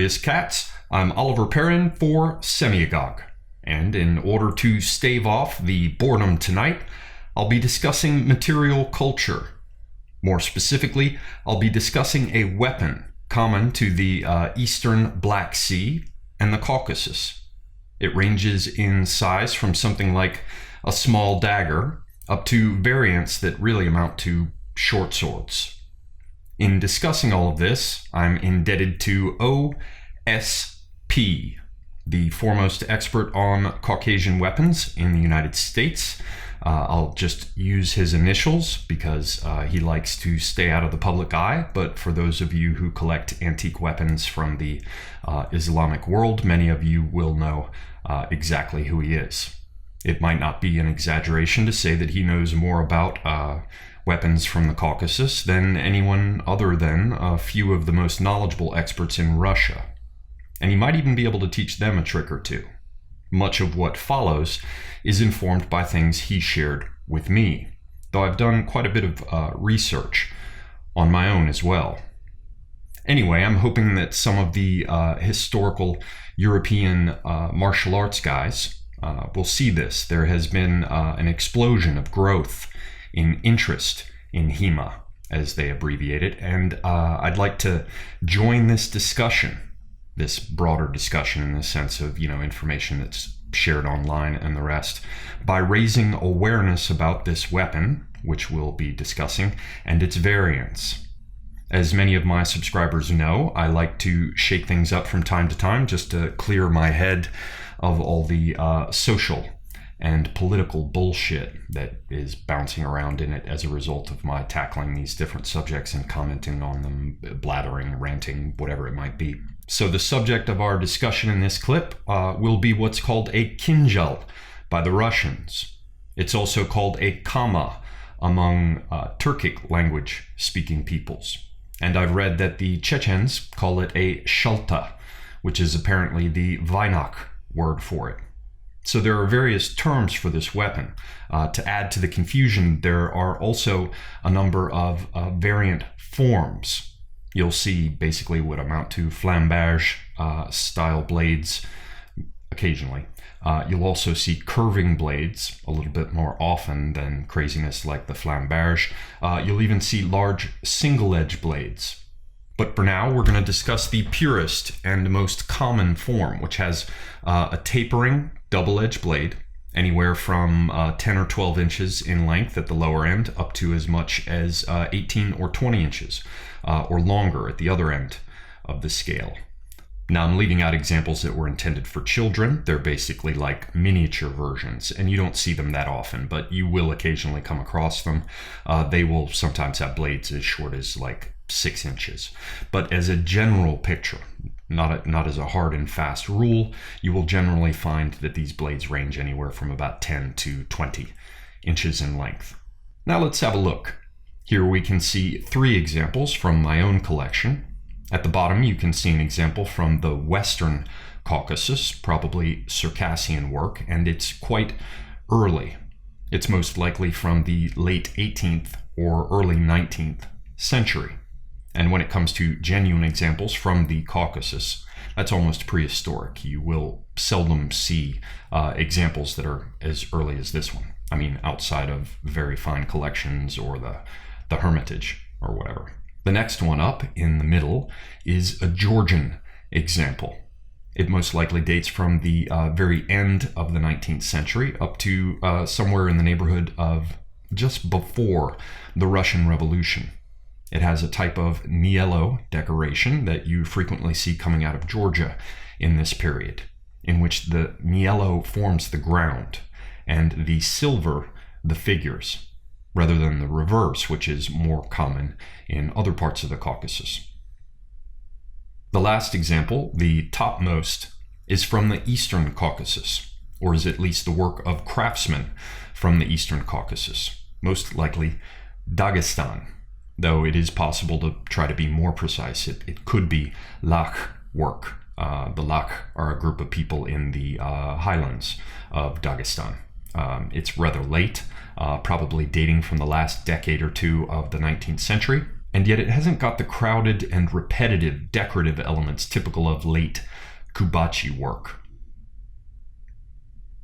Curious Cats. I'm Oliver Perrin for Semiagog, and in order to stave off the boredom tonight, I'll be discussing material culture. More specifically, I'll be discussing a weapon common to the eastern Black Sea and the Caucasus. It ranges in size from something like a small dagger up to variants that really amount to short swords. In discussing all of this, I'm indebted to OSP, the foremost expert on Caucasian weapons in the United States. I'll just use his initials because he likes to stay out of the public eye, but for those of you who collect antique weapons from the Islamic world, many of you will know exactly who he is. It might not be an exaggeration to say that he knows more about weapons from the Caucasus than anyone other than a few of the most knowledgeable experts in Russia. And he might even be able to teach them a trick or two. Much of what follows is informed by things he shared with me, though I've done quite a bit of research on my own as well. Anyway, I'm hoping that some of the historical European martial arts guys will see this. There has been an explosion of growth in interest in HEMA, as they abbreviate it, and I'd like to join this discussion, this broader discussion in the sense of, information that's shared online and the rest, by raising awareness about this weapon, which we'll be discussing, and its variants. As many of my subscribers know, I like to shake things up from time to time just to clear my head of all the social and political bullshit that is bouncing around in it as a result of my tackling these different subjects and commenting on them, blathering, ranting, whatever it might be. So the subject of our discussion in this clip will be what's called a KINDJAL by the Russians. It's also called a KAMA among Turkic language speaking peoples. And I've read that the Chechens call it a shalta, which is apparently the Vainak word for it. So there are various terms for this weapon. To add to the confusion, there are also a number of variant forms. You'll see basically what amount to flambage style blades occasionally. You'll also see curving blades a little bit more often than craziness like the flambage. You'll even see large single-edge blades. But for now, we're going to discuss the purest and most common form, which has a tapering double-edged blade, anywhere from 10 or 12 inches in length at the lower end, up to as much as 18 or 20 inches, or longer at the other end of the scale. Now, I'm leaving out examples that were intended for children. They're basically like miniature versions, and you don't see them that often, but you will occasionally come across them. They will sometimes have blades as short as like 6 inches. But as a general picture, not as a hard and fast rule, you will generally find that these blades range anywhere from about 10 to 20 inches in length. Now let's have a look. Here we can see 3 examples from my own collection. At the bottom you can see an example from the Western Caucasus, probably Circassian work, and it's quite early. It's most likely from the late 18th or early 19th century. And when it comes to genuine examples from the Caucasus, that's almost prehistoric. You will seldom see examples that are as early as this one. I mean, outside of very fine collections or the Hermitage or whatever. The next one up in the middle is a Georgian example. It most likely dates from the very end of the 19th century up to somewhere in the neighborhood of just before the Russian Revolution. It has a type of niello decoration that you frequently see coming out of Georgia in this period, in which the niello forms the ground and the silver the figures, rather than the reverse, which is more common in other parts of the Caucasus. The last example, the topmost, is from the Eastern Caucasus, or is at least the work of craftsmen from the Eastern Caucasus, most likely Dagestan. Though it is possible to try to be more precise. It could be Lakh work. The Lakh are a group of people in the highlands of Dagestan. It's rather late, probably dating from the last decade or two of the 19th century, and yet it hasn't got the crowded and repetitive decorative elements typical of late Kubachi work.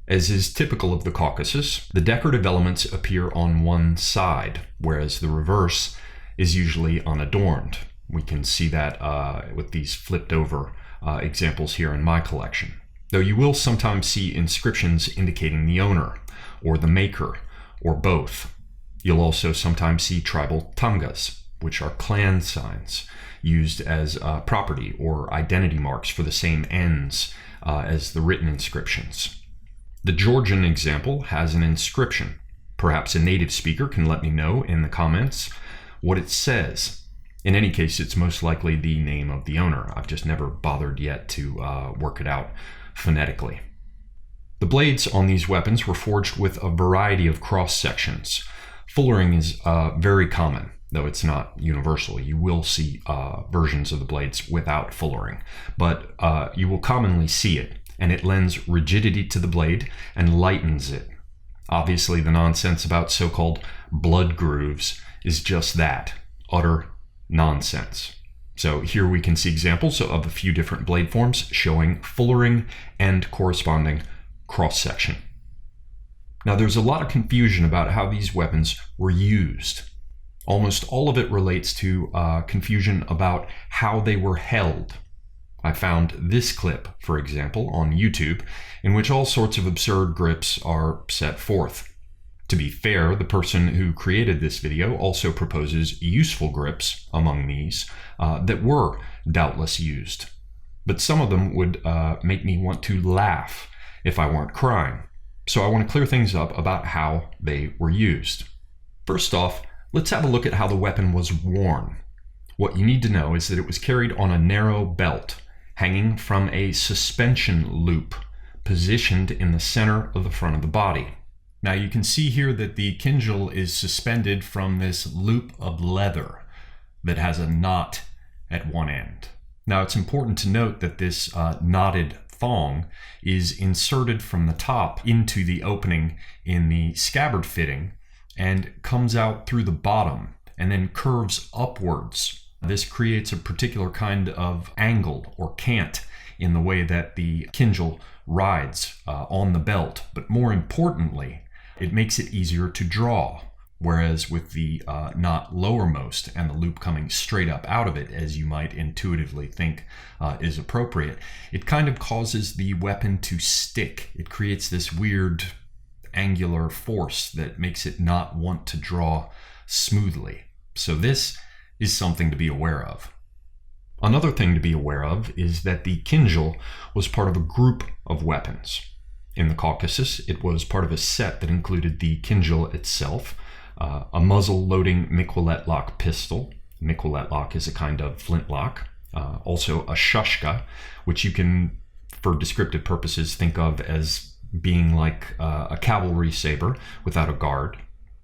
As is typical of the Caucasus, the decorative elements appear on one side, whereas the reverse is usually unadorned. We can see that with these flipped over examples here in my collection. Though you will sometimes see inscriptions indicating the owner, or the maker, or both. You'll also sometimes see tribal tangas, which are clan signs, used as property or identity marks for the same ends as the written inscriptions. The Georgian example has an inscription. Perhaps a native speaker can let me know in the comments what it says. In any case, it's most likely the name of the owner. I've just never bothered yet to work it out phonetically. The blades on these weapons were forged with a variety of cross sections. Fullering is very common, though it's not universal. You will see versions of the blades without fullering, but you will commonly see it, and it lends rigidity to the blade and lightens it. Obviously, the nonsense about so-called blood grooves is just that, utter nonsense. So here we can see examples of a few different blade forms showing fullering and corresponding cross-section. Now, there's a lot of confusion about how these weapons were used. Almost all of it relates to confusion about how they were held. I found this clip, for example, on YouTube, in which all sorts of absurd grips are set forth. To be fair, the person who created this video also proposes useful grips among these that were doubtless used. But some of them would make me want to laugh if I weren't crying. So I want to clear things up about how they were used. First off, let's have a look at how the weapon was worn. What you need to know is that it was carried on a narrow belt, hanging from a suspension loop, positioned in the center of the front of the body. Now you can see here that the KINDJAL is suspended from this loop of leather that has a knot at one end. Now it's important to note that this knotted thong is inserted from the top into the opening in the scabbard fitting and comes out through the bottom and then curves upwards. This creates a particular kind of angle or cant in the way that the KINDJAL rides on the belt, but more importantly, it makes it easier to draw. Whereas with the knot lowermost and the loop coming straight up out of it, as you might intuitively think is appropriate, it kind of causes the weapon to stick. It creates this weird angular force that makes it not want to draw smoothly. So this is something to be aware of. Another thing to be aware of is that the KINDJAL was part of a group of weapons. In the Caucasus, it was part of a set that included the KINDJAL itself, a muzzle-loading miquelet-lock pistol. Miquelet-lock is a kind of flintlock. Also a shushka, which you can, for descriptive purposes, think of as being like a cavalry saber without a guard,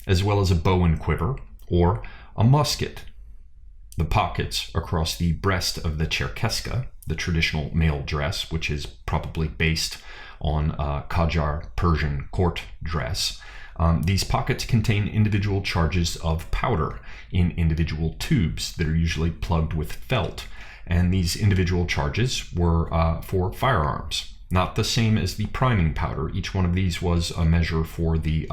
as well as a bow and quiver, or a musket. The pockets across the breast of the cherkeska, the traditional male dress, which is probably based on Qajar Persian court dress. These pockets contain individual charges of powder in individual tubes that are usually plugged with felt. And these individual charges were for firearms, not the same as the priming powder. Each one of these was a measure for the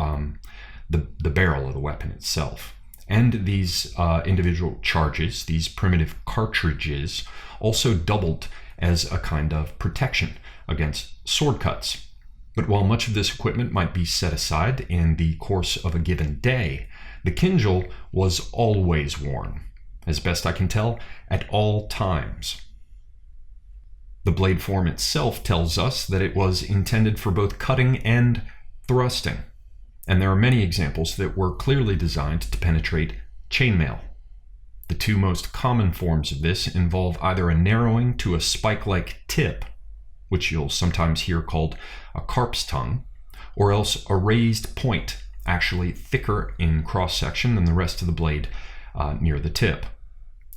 barrel of the weapon itself. And these individual charges, these primitive cartridges, also doubled as a kind of protection against sword cuts. But while much of this equipment might be set aside in the course of a given day, the KINDJAL was always worn, as best I can tell, at all times. The blade form itself tells us that it was intended for both cutting and thrusting. And there are many examples that were clearly designed to penetrate chainmail. The two most common forms of this involve either a narrowing to a spike-like tip, which you'll sometimes hear called a carp's tongue, or else a raised point, actually thicker in cross-section than the rest of the blade near the tip.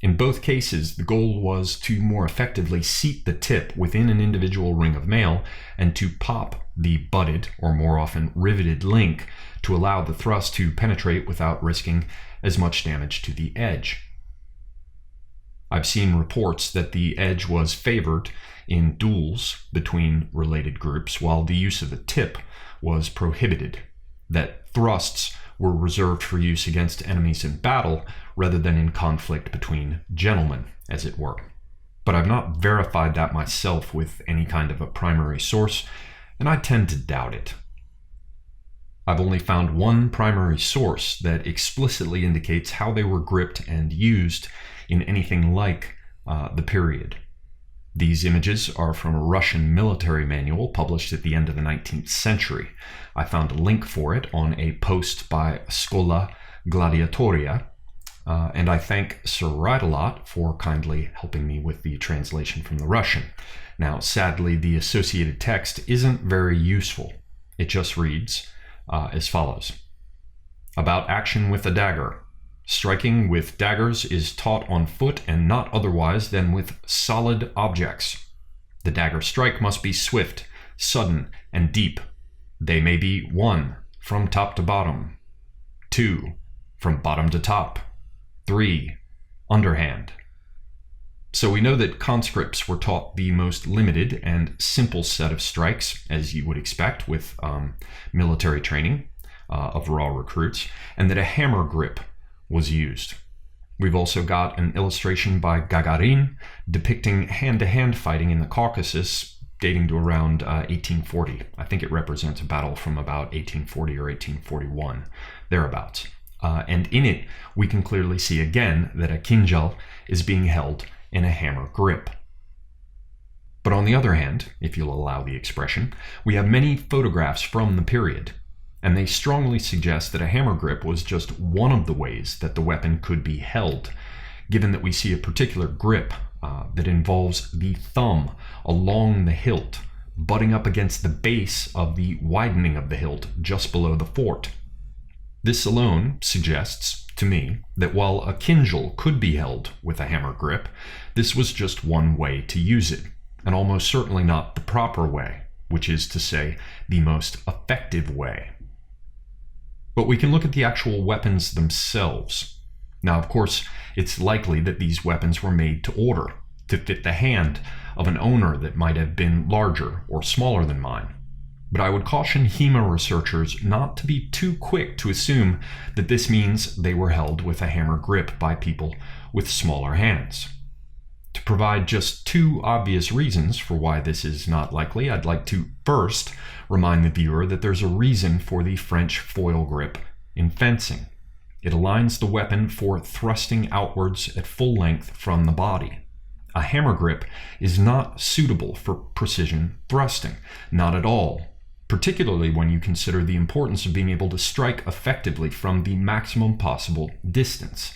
In both cases, the goal was to more effectively seat the tip within an individual ring of mail and to pop the butted, or more often riveted, link to allow the thrust to penetrate without risking as much damage to the edge. I've seen reports that the edge was favored in duels between related groups, while the use of the tip was prohibited, that thrusts were reserved for use against enemies in battle rather than in conflict between gentlemen, as it were. But I've not verified that myself with any kind of a primary source, and I tend to doubt it. I've only found one primary source that explicitly indicates how they were gripped and used in anything like the period. These images are from a Russian military manual published at the end of the 19th century. I found a link for it on a post by Scola Gladiatoria, and I thank Sir Ridelot for kindly helping me with the translation from the Russian. Now, sadly, the associated text isn't very useful. It just reads as follows. About action with a dagger. Striking with daggers is taught on foot and not otherwise than with solid objects. The dagger strike must be swift, sudden, and deep. They may be 1. From top to bottom, 2. From bottom to top, 3. Underhand. So we know that conscripts were taught the most limited and simple set of strikes, as you would expect with military training of raw recruits, and that a hammer grip was used. We've also got an illustration by Gagarin depicting hand-to-hand fighting in the Caucasus dating to around 1840. I think it represents a battle from about 1840 or 1841, thereabouts. And in it, we can clearly see again that a KINDJAL is being held in a hammer grip. But on the other hand, if you'll allow the expression, we have many photographs from the period, and they strongly suggest that a hammer grip was just one of the ways that the weapon could be held, given that we see a particular grip that involves the thumb along the hilt, butting up against the base of the widening of the hilt just below the fort. This alone suggests to me that while a KINDJAL could be held with a hammer grip, this was just one way to use it, and almost certainly not the proper way, which is to say, the most effective way. But we can look at the actual weapons themselves. Now, of course, it's likely that these weapons were made to order, to fit the hand of an owner that might have been larger or smaller than mine. But I would caution HEMA researchers not to be too quick to assume that this means they were held with a hammer grip by people with smaller hands. To provide just two obvious reasons for why this is not likely, I'd like to first remind the viewer that there's a reason for the French foil grip in fencing. It aligns the weapon for thrusting outwards at full length from the body. A hammer grip is not suitable for precision thrusting, not at all, particularly when you consider the importance of being able to strike effectively from the maximum possible distance.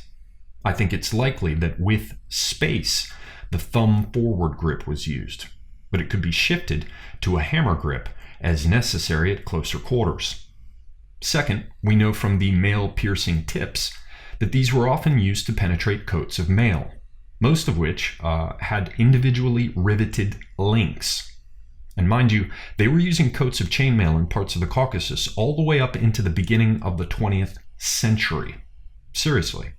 I think it's likely that with space, the thumb forward grip was used, but it could be shifted to a hammer grip as necessary at closer quarters. Second, we know from the mail piercing tips that these were often used to penetrate coats of mail, most of which had individually riveted links. And mind you, they were using coats of chainmail in parts of the Caucasus all the way up into the beginning of the 20th century. Seriously.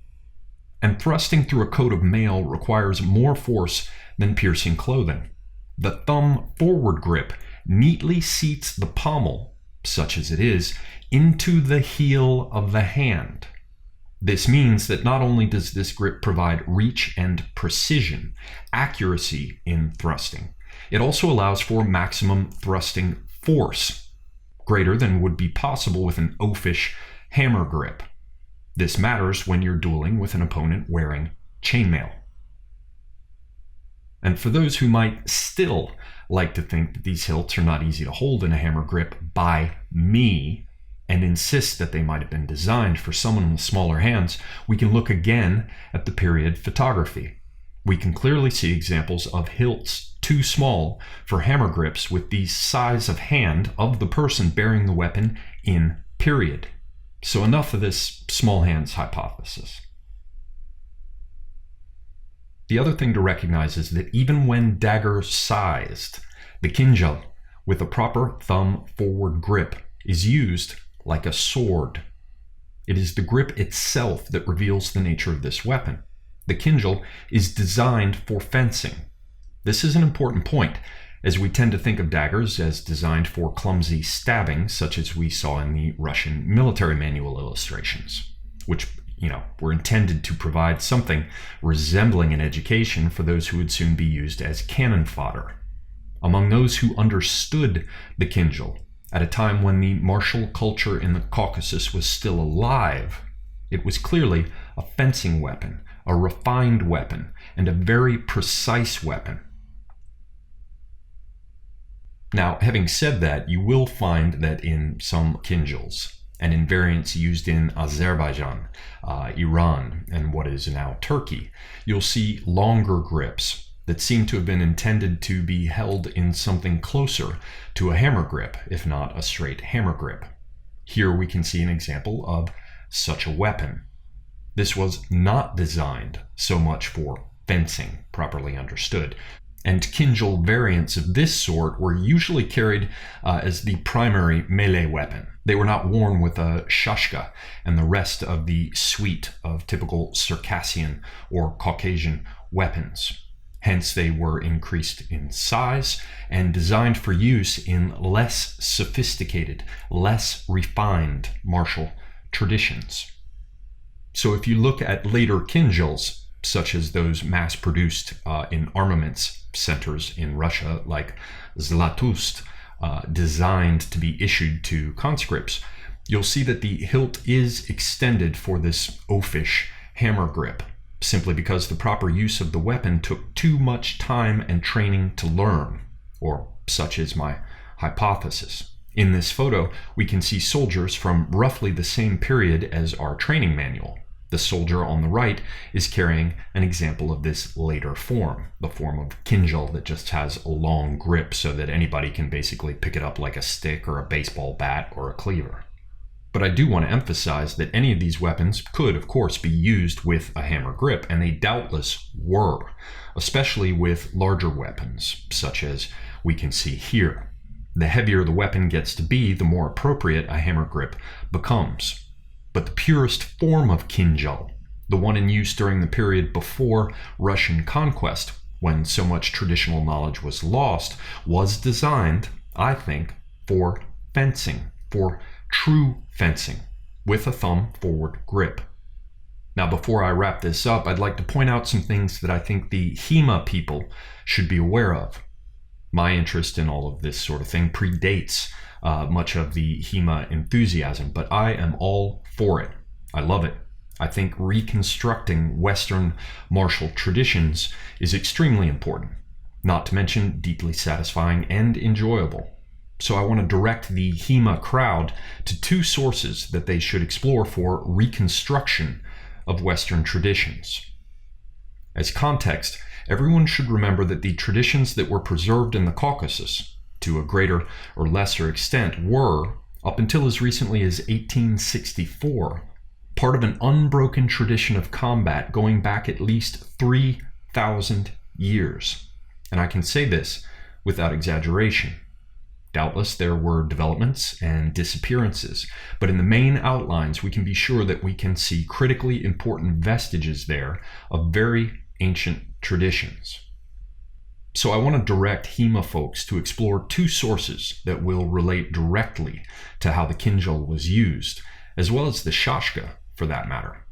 And thrusting through a coat of mail requires more force than piercing clothing. The thumb forward grip neatly seats the pommel, such as it is, into the heel of the hand. This means that not only does this grip provide reach and precision, accuracy in thrusting, it also allows for maximum thrusting force, greater than would be possible with an oafish hammer grip. This matters when you're dueling with an opponent wearing chainmail. And for those who might still like to think that these hilts are not easy to hold in a hammer grip by me, and insist that they might have been designed for someone with smaller hands, we can look again at the period photography. We can clearly see examples of hilts too small for hammer grips with the size of hand of the person bearing the weapon in period. So enough of this small hands hypothesis. The other thing to recognize is that even when dagger sized, the KINDJAL with a proper thumb forward grip is used like a sword. It is the grip itself that reveals the nature of this weapon. The KINDJAL is designed for fencing. This is an important point, as we tend to think of daggers as designed for clumsy stabbing, such as we saw in the Russian military manual illustrations, which, were intended to provide something resembling an education for those who would soon be used as cannon fodder. Among those who understood the KINDJAL, at a time when the martial culture in the Caucasus was still alive, it was clearly a fencing weapon, a refined weapon, and a very precise weapon. Now, having said that, you will find that in some KINDJALs, and in variants used in Azerbaijan, Iran, and what is now Turkey, you'll see longer grips that seem to have been intended to be held in something closer to a hammer grip, if not a straight hammer grip. Here we can see an example of such a weapon. This was not designed so much for fencing, properly understood, and KINDJAL variants of this sort were usually carried as the primary melee weapon. They were not worn with a shashka and the rest of the suite of typical Circassian or Caucasian weapons. Hence, they were increased in size and designed for use in less sophisticated, less refined martial traditions. So if you look at later KINDJALs, such as those mass-produced in armaments centers in Russia, like Zlatust, designed to be issued to conscripts, you'll see that the hilt is extended for this oafish hammer grip, simply because the proper use of the weapon took too much time and training to learn, or such is my hypothesis. In this photo, we can see soldiers from roughly the same period as our training manual. The soldier on the right is carrying an example of this later form, the form of KINDJAL that just has a long grip so that anybody can basically pick it up like a stick or a baseball bat or a cleaver. But I do want to emphasize that any of these weapons could, of course, be used with a hammer grip, and they doubtless were, especially with larger weapons, such as we can see here. The heavier the weapon gets to be, the more appropriate a hammer grip becomes. But the purest form of KINDJAL, the one in use during the period before Russian conquest, when so much traditional knowledge was lost, was designed, I think, for fencing, for true fencing, with a thumb forward grip. Now, before I wrap this up, I'd like to point out some things that I think the HEMA people should be aware of. My interest in all of this sort of thing predates much of the HEMA enthusiasm, but I am all for it. I love it. I think reconstructing Western martial traditions is extremely important, not to mention deeply satisfying and enjoyable. So I want to direct the HEMA crowd to two sources that they should explore for reconstruction of Western traditions. As context, everyone should remember that the traditions that were preserved in the Caucasus, to a greater or lesser extent, were, up until as recently as 1864, part of an unbroken tradition of combat going back at least 3,000 years. And I can say this without exaggeration. Doubtless there were developments and disappearances, but in the main outlines we can be sure that we can see critically important vestiges there of very ancient traditions. So I want to direct HEMA folks to explore two sources that will relate directly to how the KINDJAL was used, as well as the shashka, for that matter.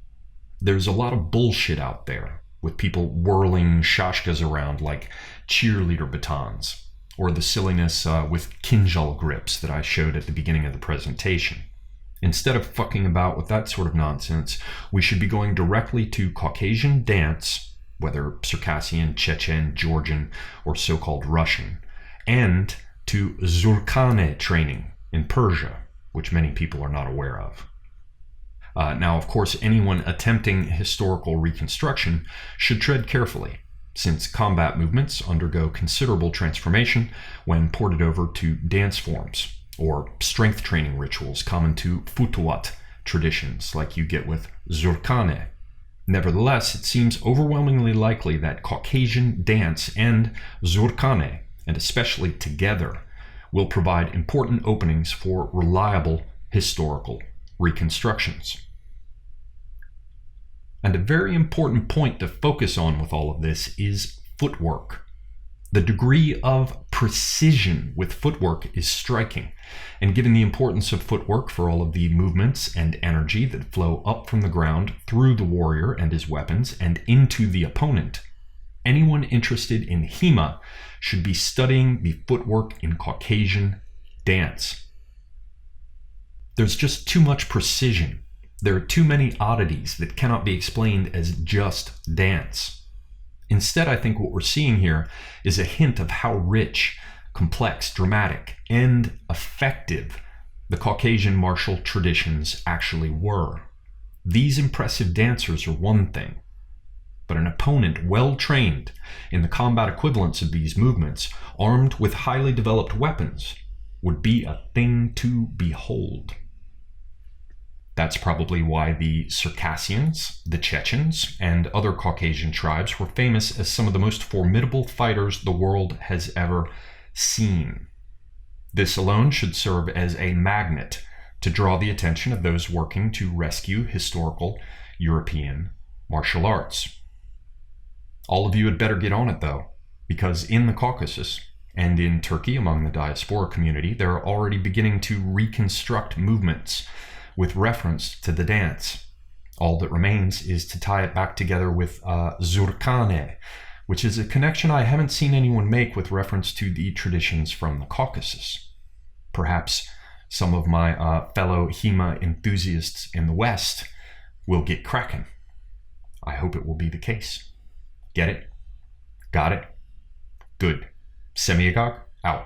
There's a lot of bullshit out there, with people whirling shashkas around like cheerleader batons, or the silliness with KINDJAL grips that I showed at the beginning of the presentation. Instead of fucking about with that sort of nonsense, we should be going directly to Caucasian dance, whether Circassian, Chechen, Georgian, or so-called Russian, and to Zurkane training in Persia, which many people are not aware of. Now, of course, anyone attempting historical reconstruction should tread carefully, since combat movements undergo considerable transformation when ported over to dance forms, or strength training rituals common to Futuhat traditions like you get with Zurkane. Nevertheless, it seems overwhelmingly likely that Caucasian dance and Zurkane, and especially together, will provide important openings for reliable historical reconstructions. And a very important point to focus on with all of this is footwork. The degree of precision with footwork is striking, and given the importance of footwork for all of the movements and energy that flow up from the ground through the warrior and his weapons and into the opponent, anyone interested in HEMA should be studying the footwork in Caucasian dance. There's just too much precision. There are too many oddities that cannot be explained as just dance. Instead, I think what we're seeing here is a hint of how rich, complex, dramatic, and effective the Caucasian martial traditions actually were. These impressive dancers are one thing, but an opponent well trained in the combat equivalents of these movements, armed with highly developed weapons, would be a thing to behold. That's probably why the Circassians, the Chechens, and other Caucasian tribes were famous as some of the most formidable fighters the world has ever seen. This alone should serve as a magnet to draw the attention of those working to rescue historical European martial arts. All of you had better get on it, though, because in the Caucasus and in Turkey among the diaspora community, they're already beginning to reconstruct movements with reference to the dance. All that remains is to tie it back together with Zurkane, which is a connection I haven't seen anyone make with reference to the traditions from the Caucasus. Perhaps some of my fellow HEMA enthusiasts in the West will get cracking. I hope it will be the case. Get it? Got it? Good. Semiagog out.